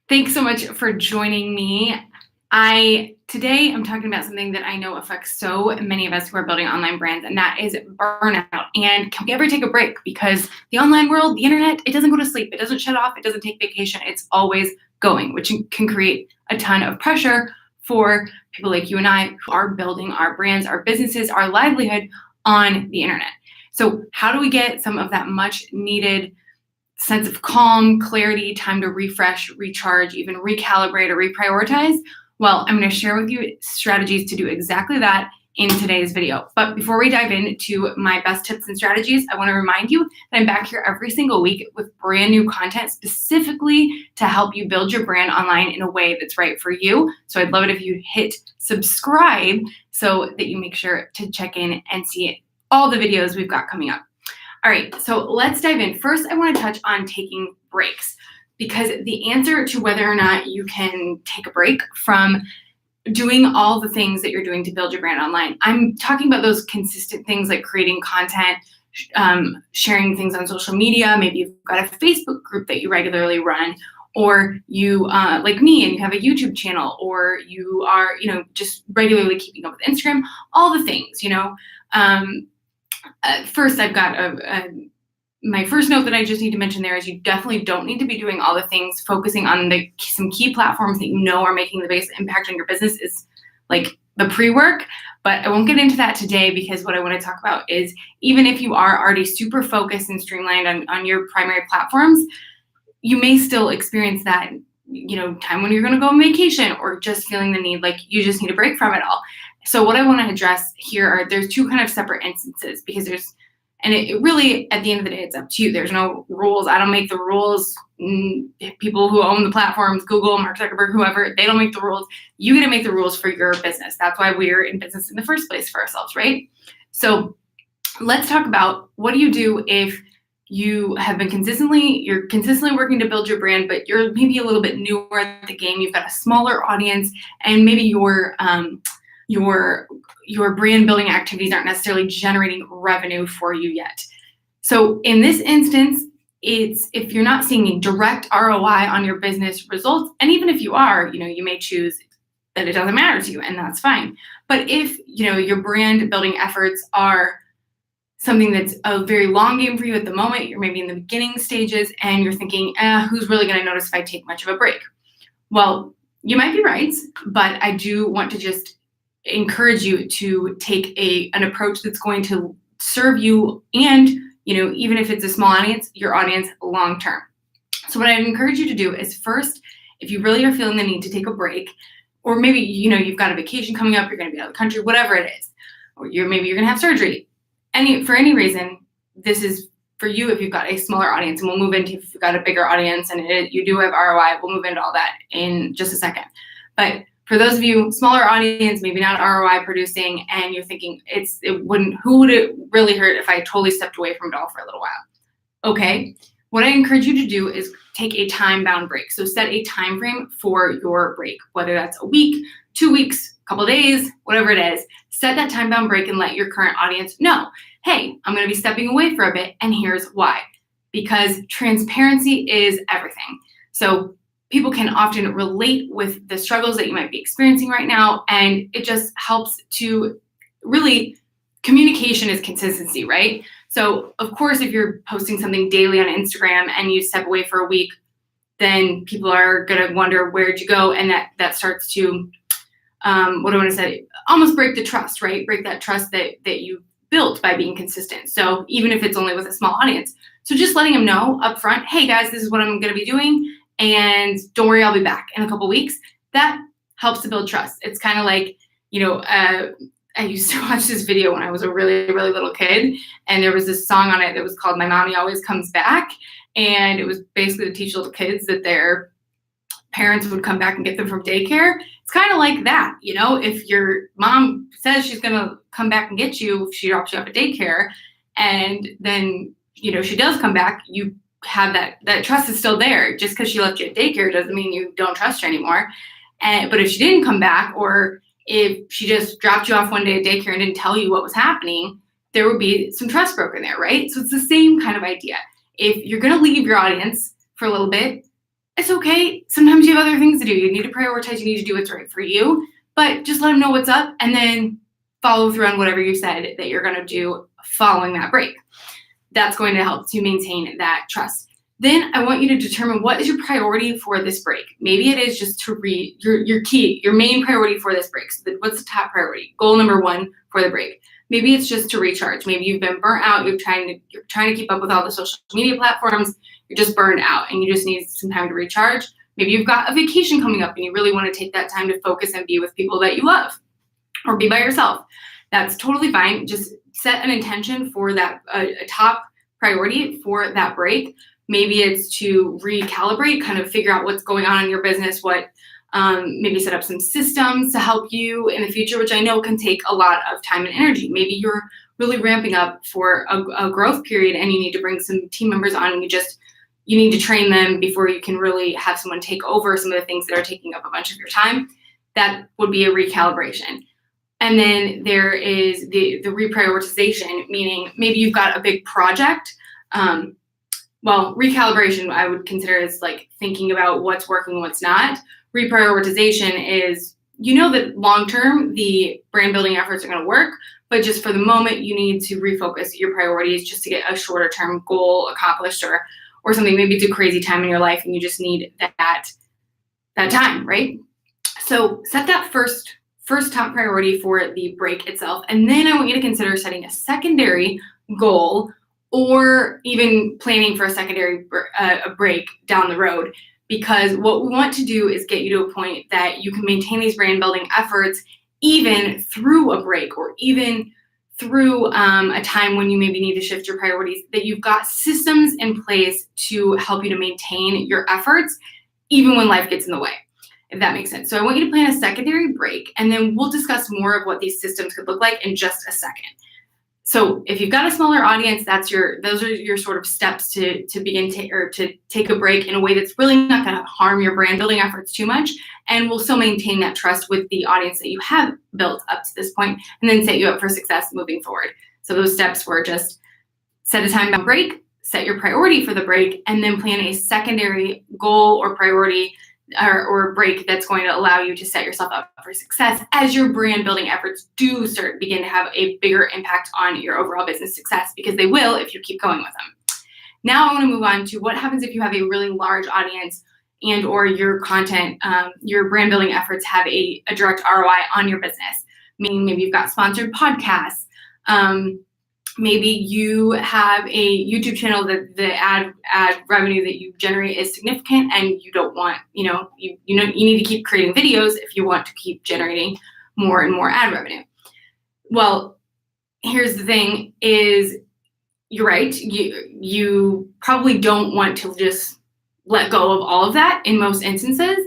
Thanks so much for joining me. Today I'm talking about something that I know affects so many of us who are building online brands, and that is burnout. And can we ever take a break? Because the online world, the internet, it doesn't go to sleep. It doesn't shut off. It doesn't take vacation. It's always going, which can create a ton of pressure for people like you and I who are building our brands, our businesses, our livelihood on the internet. So how do we get some of that much needed sense of calm, clarity, time to refresh, recharge, even recalibrate or reprioritize? Well, I'm going to share with you strategies to do exactly that in today's video. But before we dive into my best tips and strategies, I want to remind you that I'm back here every single week with brand new content specifically to help you build your brand online in a way that's right for you. So I'd love it if you hit subscribe so that you make sure to check in and see all the videos we've got coming up. All right, so let's dive in. First, I want to touch on taking breaks, because the answer to whether or not you can take a break from doing all the things that you're doing to build your brand online, I'm talking about those consistent things like creating content, sharing things on social media. Maybe you've got a Facebook group that you regularly run, or you, like me, and you have a YouTube channel, or you are, just regularly keeping up with Instagram, all the things, First, I've got my first note that I just need to mention there is you definitely don't need to be doing all the things. Focusing on some key platforms that you know are making the biggest impact on your business is like the pre-work. But I won't get into that today, because what I want to talk about is, even if you are already super focused and streamlined on your primary platforms, you may still experience that time when you're going to go on vacation, or just feeling the need like you just need a break from it all. So what I want to address here there's two kind of separate instances, because it really, at the end of the day, it's up to you. There's no rules. I don't make the rules. People who own the platforms, Google, Mark Zuckerberg, whoever, they don't make the rules. You get to make the rules for your business. That's why we're in business in the first place, for ourselves, right? So let's talk about, what do you do if you have been consistently working to build your brand, but you're maybe a little bit newer at the game. You've got a smaller audience, and maybe your brand building activities aren't necessarily generating revenue for you yet. So in this instance, if you're not seeing a direct ROI on your business results, and even if you are, you may choose that it doesn't matter to you, and that's fine. But if your brand building efforts are something that's a very long game for you at the moment, you're maybe in the beginning stages, and you're thinking, who's really going to notice if I take much of a break? Well, you might be right, but I do want to just encourage you to take an approach that's going to serve you, and even if it's a small audience, your audience long term. So what I'd encourage you to do is, first, if you really are feeling the need to take a break, or maybe you've got a vacation coming up, you're going to be out of the country, whatever it is, or maybe you're going to have surgery. For any reason, this is for you if you've got a smaller audience, and we'll move into if you've got a bigger audience and you do have ROI. We'll move into all that in just a second. But for those of you, smaller audience, maybe not ROI producing, and you're thinking who would it really hurt if I totally stepped away from it all for a little while? Okay, what I encourage you to do is take a time-bound break. So set a time frame for your break, whether that's a week, 2 weeks, a couple of days, whatever it is. Set that time-bound break and let your current audience know, hey, I'm going to be stepping away for a bit, and here's why. Because transparency is everything. So people can often relate with the struggles that you might be experiencing right now, and it just helps to really, communication is consistency, right? So of course, if you're posting something daily on Instagram and you step away for a week, then people are going to wonder, where'd you go? And that starts to, what do I want to say? Almost break the trust, right? Break that trust that you built by being consistent. So even if it's only with a small audience. So just letting them know up front, hey guys, this is what I'm going to be doing, and don't worry, I'll be back in a couple weeks. That helps to build trust. It's kind of like, I used to watch this video when I was a really, really little kid, and there was this song on it that was called My Mommy Always Comes Back. And it was basically to teach little kids that their parents would come back and get them from daycare. It's kind of like that, if your mom says she's going to come back and get you if she drops you off at daycare, and then, she does come back, you have that trust is still there. Just because she left you at daycare doesn't mean you don't trust her anymore. But if she didn't come back, or if she just dropped you off one day at daycare and didn't tell you what was happening, there would be some trust broken there, right? So it's the same kind of idea. If you're going to leave your audience for a little bit, It's okay. Sometimes you have other things to do. You need to prioritize. You need to do what's right for you. But just let them know what's up and then follow through on whatever you said that you're going to do following that break. That's going to help to maintain that trust. Then I want you to determine what is your priority for this break. Maybe it is just to read your main priority for this break. So what's the top priority? Goal number one for the break. Maybe it's just to recharge. Maybe you've been burnt out. You're trying to keep up with all the social media platforms. You're just burned out and you just need some time to recharge. Maybe you've got a vacation coming up and you really want to take that time to focus and be with people that you love or be by yourself. That's totally fine. Just set an intention for that, a top priority for that break. Maybe it's to recalibrate, kind of figure out what's going on in your business, maybe set up some systems to help you in the future, which I know can take a lot of time and energy. Maybe you're really ramping up for a growth period and you need to bring some team members on and you need to train them before you can really have someone take over some of the things that are taking up a bunch of your time. That would be a recalibration. And then there is the reprioritization, meaning maybe you've got a big project. Recalibration I would consider as like thinking about what's working, what's not. Reprioritization is, that long-term, the brand building efforts are going to work, but just for the moment, you need to refocus your priorities just to get a shorter term goal accomplished or something. Maybe it's a crazy time in your life and you just need that time, right? So set that first top priority for the break itself. And then I want you to consider setting a secondary goal or even planning for a secondary break down the road. Because what we want to do is get you to a point that you can maintain these brand building efforts even through a break or even through a time when you maybe need to shift your priorities, that you've got systems in place to help you to maintain your efforts even when life gets in the way, if that makes sense. So I want you to plan a secondary break, and then we'll discuss more of what these systems could look like in just a second. So if you've got a smaller audience, those are your sort of steps to begin to take a break in a way that's really not going to harm your brand building efforts too much, and will still maintain that trust with the audience that you have built up to this point, and then set you up for success moving forward. So those steps were just set a time-bound break, set your priority for the break, and then plan a secondary goal or priority or break that's going to allow you to set yourself up for success as your brand building efforts begin to have a bigger impact on your overall business success, because they will if you keep going with them. Now I want to move on to what happens if you have a really large audience and or your content, your brand building efforts have a direct ROI on your business, meaning maybe you've got sponsored podcasts, maybe you have a YouTube channel that the ad revenue that you generate is significant, and you don't want, you need to keep creating videos if you want to keep generating more and more ad revenue. Well, here's the thing: is you're right. You probably don't want to just let go of all of that in most instances.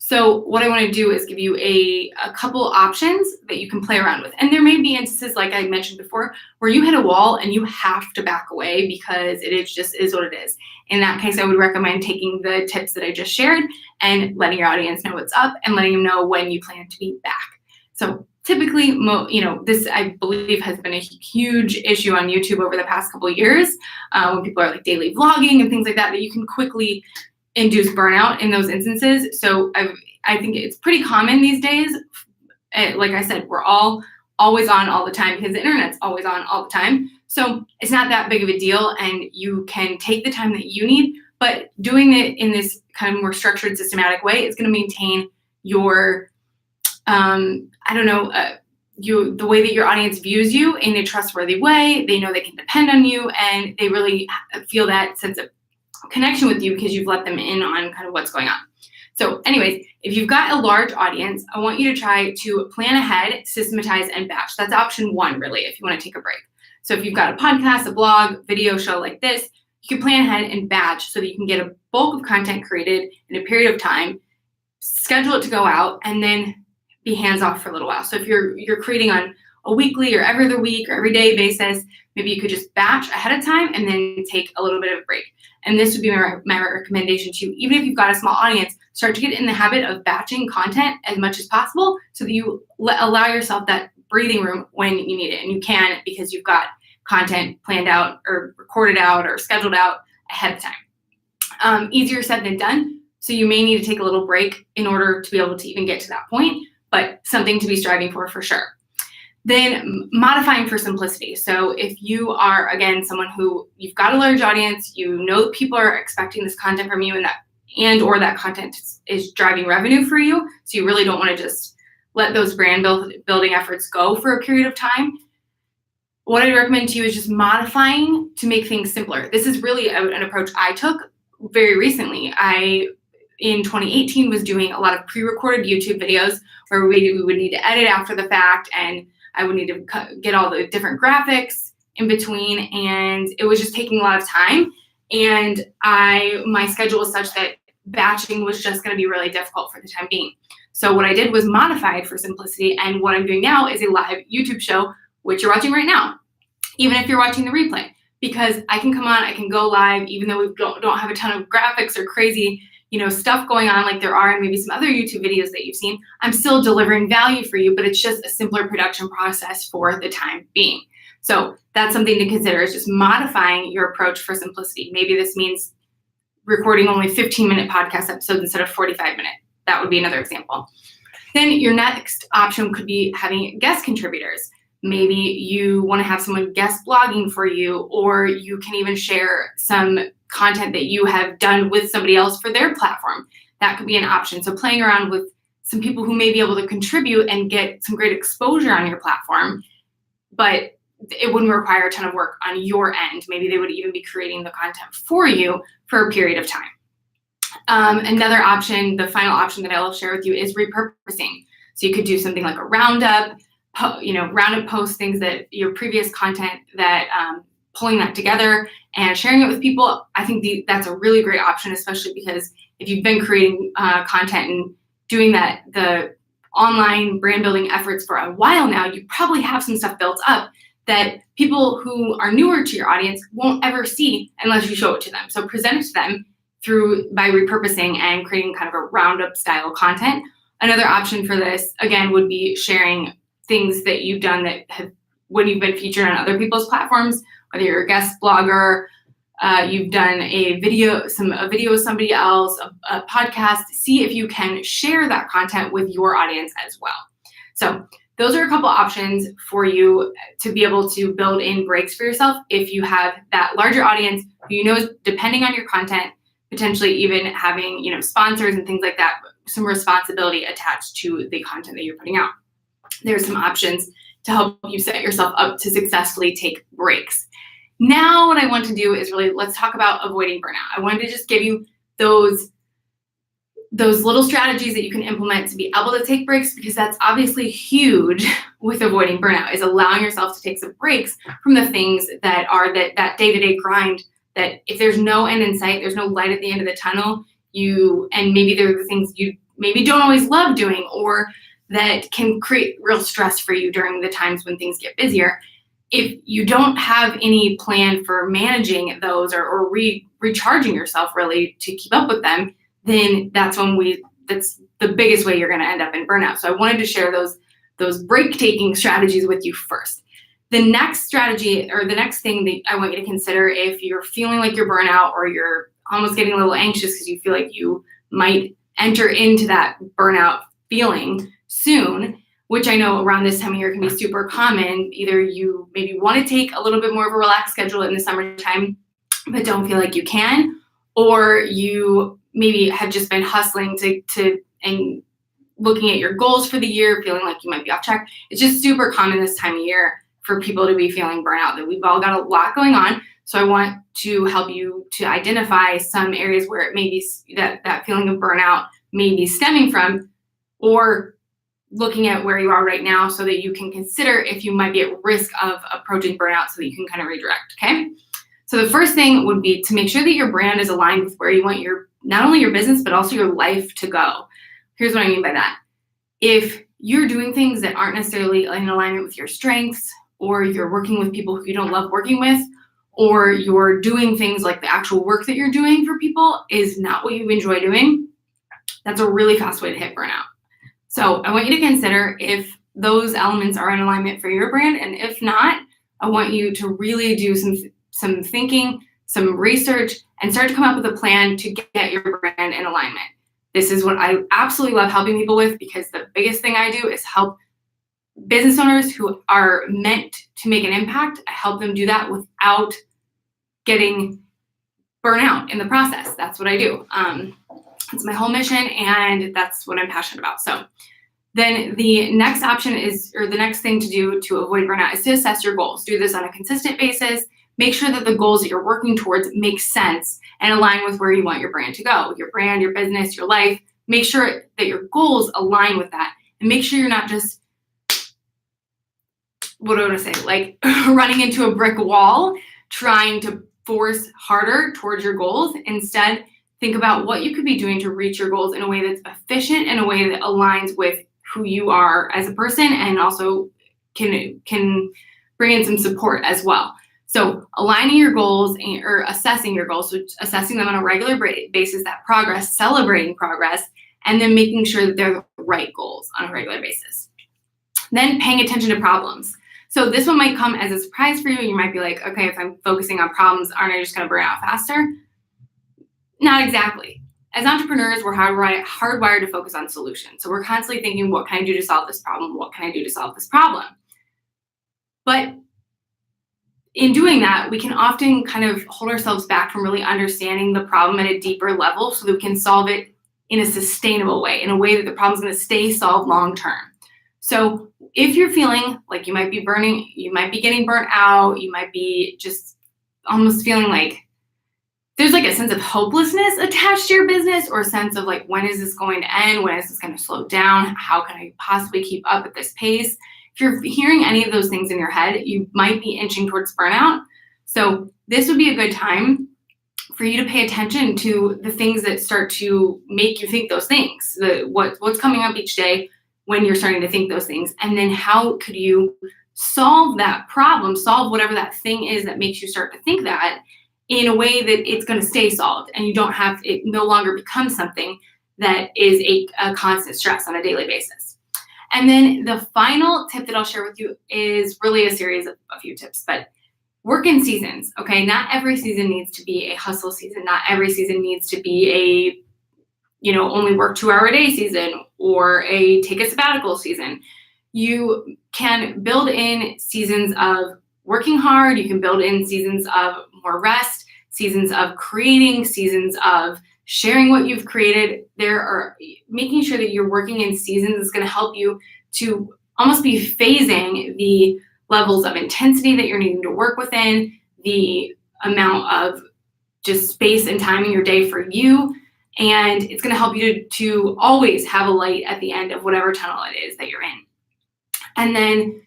So what I want to do is give you a couple options that you can play around with. And there may be instances, like I mentioned before, where you hit a wall and you have to back away because it is what it is. In that case, I would recommend taking the tips that I just shared and letting your audience know what's up and letting them know when you plan to be back. So typically, this I believe has been a huge issue on YouTube over the past couple of years, when people are like daily vlogging and things like that you can quickly induce burnout in those instances. So I think it's pretty common these days. Like I said, we're all always on all the time because the internet's always on all the time. So it's not that big of a deal, and you can take the time that you need, but doing it in this kind of more structured, systematic way is going to maintain your, the way that your audience views you in a trustworthy way. They know they can depend on you, and they really feel that sense of connection with you because you've let them in on kind of what's going on. So anyways, if you've got a large audience, I want you to try to plan ahead, systematize, and batch. That's option one, really, if you want to take a break. So if you've got a podcast, a blog, video show like this, you can plan ahead and batch so that you can get a bulk of content created in a period of time, schedule it to go out, and then be hands-off for a little while. So if you're creating on a weekly or every other week or every day basis, maybe you could just batch ahead of time and then take a little bit of a break. And this would be my recommendation to you. Even if you've got a small audience, start to get in the habit of batching content as much as possible so that you allow yourself that breathing room when you need it. And you can, because you've got content planned out or recorded out or scheduled out ahead of time. Easier said than done, So you may need to take a little break in order to be able to even get to that point, but something to be striving for sure. Then modifying for simplicity. So if you are, again, someone who you've got a large audience, you know that people are expecting this content from you or that content is driving revenue for you, so you really don't want to just let those brand building efforts go for a period of time, what I'd recommend to you is just modifying to make things simpler. This is really an approach I took very recently. In 2018, was doing a lot of pre-recorded YouTube videos where we would need to edit after the fact, and I would need to get all the different graphics in between, and it was just taking a lot of time. And my schedule was such that batching was just going to be really difficult for the time being. So what I did was modified for simplicity, and what I'm doing now is a live YouTube show, which you're watching right now, even if you're watching the replay, because I can come on, I can go live, even though we don't have a ton of graphics or crazy, stuff going on like there are in maybe some other YouTube videos that you've seen. I'm still delivering value for you, but it's just a simpler production process for the time being. So that's something to consider, is just modifying your approach for simplicity. Maybe this means recording only 15-minute podcast episodes instead of 45-minute. That would be another example. Then your next option could be having guest contributors. Maybe you want to have someone guest blogging for you, or you can even share some content that you have done with somebody else for their platform. That could be an option. So playing around with some people who may be able to contribute and get some great exposure on your platform, but it wouldn't require a ton of work on your end. Maybe they would even be creating the content for you for a period of time. Another option, the final option that I'll share with you, is repurposing. So you could do something like a roundup post, things that your previous content, that pulling that together and sharing it with people. I think that's a really great option, especially because if you've been creating content and doing the online brand building efforts for a while now, you probably have some stuff built up that people who are newer to your audience won't ever see unless you show it to them. So present it to them by repurposing and creating kind of a roundup style content. Another option for this, again, would be sharing things that you've done when you've been featured on other people's platforms, whether you're a guest blogger, you've done a video with somebody else, a podcast. See if you can share that content with your audience as well. So those are a couple options for you to be able to build in breaks for yourself if you have that larger audience who is depending on your content, potentially even having sponsors and things like that, some responsibility attached to the content that you're putting out. There's some options to help you set yourself up to successfully take breaks. Now what I want to do is let's talk about avoiding burnout. I wanted to just give you those little strategies that you can implement to be able to take breaks, because that's obviously huge with avoiding burnout, is allowing yourself to take some breaks from the things that are that day-to-day grind, that if there's no end in sight, there's no light at the end of the tunnel, and maybe there are the things you maybe don't always love doing, or that can create real stress for you during the times when things get busier. If you don't have any plan for managing those or recharging yourself really to keep up with them, then that's the biggest way you're going to end up in burnout. So I wanted to share those break-taking strategies with you first. The next strategy, or the next thing that I want you to consider if you're feeling like you're burnout, or you're almost getting a little anxious because you feel like you might enter into that burnout feeling soon, which I know around this time of year can be super common. Either you maybe want to take a little bit more of a relaxed schedule in the summertime, but don't feel like you can, or you maybe have just been hustling and looking at your goals for the year, feeling like you might be off track. It's just super common this time of year for people to be feeling burnout, that we've all got a lot going on. So I want to help you to identify some areas where it may be that feeling of burnout may be stemming from, or looking at where you are right now, so that you can consider if you might be at risk of approaching burnout, so that you can kind of redirect, okay? So the first thing would be to make sure that your brand is aligned with where you want not only your business, but also your life to go. Here's what I mean by that. If you're doing things that aren't necessarily in alignment with your strengths, or you're working with people who you don't love working with, or you're doing things like the actual work that you're doing for people is not what you enjoy doing, that's a really fast way to hit burnout. So I want you to consider if those elements are in alignment for your brand, and if not, I want you to really do some thinking some research, and start to come up with a plan to get your brand in alignment. This is what I absolutely love helping people with, because the biggest thing I do is help business owners who are meant to make an impact. I help them do that without getting burnout in the process. That's what I do. It's my whole mission, and that's what I'm passionate about. So then the next option is, or the next thing to do to avoid burnout, is to assess your goals. Do this on a consistent basis. Make sure that the goals that you're working towards make sense and align with where you want your brand to go. Your brand, your business, your life. Make sure that your goals align with that, and make sure you're not just, what do I want to say, like running into a brick wall trying to force harder towards your goals. Instead, think about what you could be doing to reach your goals in a way that's efficient, in a way that aligns with who you are as a person, and also can bring in some support as well. So aligning your goals or assessing your goals, so assessing them on a regular basis, that progress, celebrating progress, and then making sure that they're the right goals on a regular basis. Then paying attention to problems. So this one might come as a surprise for you. You might be like, okay, if I'm focusing on problems, aren't I just going to burn out faster? Not exactly. As entrepreneurs, we're hardwired to focus on solutions. So we're constantly thinking, what can I do to solve this problem? What can I do to solve this problem? But in doing that, we can often kind of hold ourselves back from really understanding the problem at a deeper level, so that we can solve it in a sustainable way, in a way that the problem's going to stay solved long term. So if you're feeling like you might be getting burnt out, you might be just almost feeling like there's like a sense of hopelessness attached to your business, or a sense of like, when is this going to end? When is this going to slow down? How can I possibly keep up at this pace? If you're hearing any of those things in your head, you might be inching towards burnout. So this would be a good time for you to pay attention to the things that start to make you think those things, what's coming up each day when you're starting to think those things. And then how could you solve that problem, solve whatever that thing is that makes you start to think that, in a way that it's going to stay solved, and you don't have, it no longer becomes something that is a constant stress on a daily basis. And then the final tip that I'll share with you is really a series of a few tips, but work in seasons, okay? Not every season needs to be a hustle season. Not every season needs to be only work 2-hour-a-day season, or a take a sabbatical season. You can build in seasons of working hard. You can build in seasons of more rest, seasons of creating, seasons of sharing what you've created. Making sure that you're working in seasons is going to help you to almost be phasing the levels of intensity that you're needing to work within, the amount of just space and time in your day for you. And it's going to help you to always have a light at the end of whatever tunnel it is that you're in. And then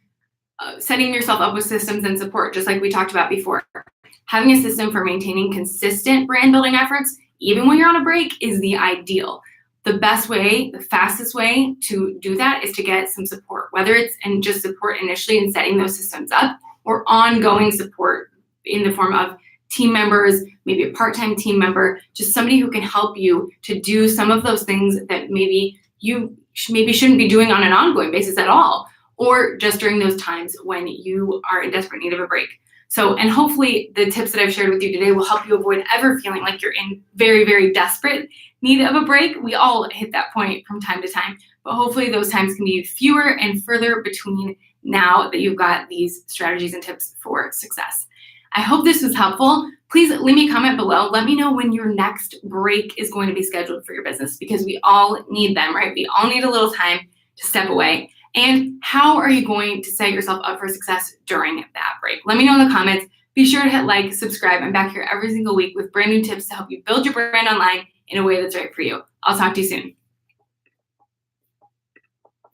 setting yourself up with systems and support, just like we talked about before. Having a system for maintaining consistent brand building efforts, even when you're on a break, is the ideal. The best way, the fastest way to do that is to get some support, whether it's just support initially in setting those systems up, or ongoing support in the form of team members, maybe a part-time team member, just somebody who can help you to do some of those things that maybe you shouldn't be doing on an ongoing basis at all, or just during those times when you are in desperate need of a break. So, and hopefully the tips that I've shared with you today will help you avoid ever feeling like you're in very, very desperate need of a break. We all hit that point from time to time, but hopefully those times can be fewer and further between now that you've got these strategies and tips for success. I hope this was helpful. Please leave me a comment below. Let me know when your next break is going to be scheduled for your business, because we all need them, right? We all need a little time to step away. And how are you going to set yourself up for success during that break? Let me know in the comments. Be sure to hit like, subscribe. I'm back here every single week with brand new tips to help you build your brand online in a way that's right for you. I'll talk to you soon.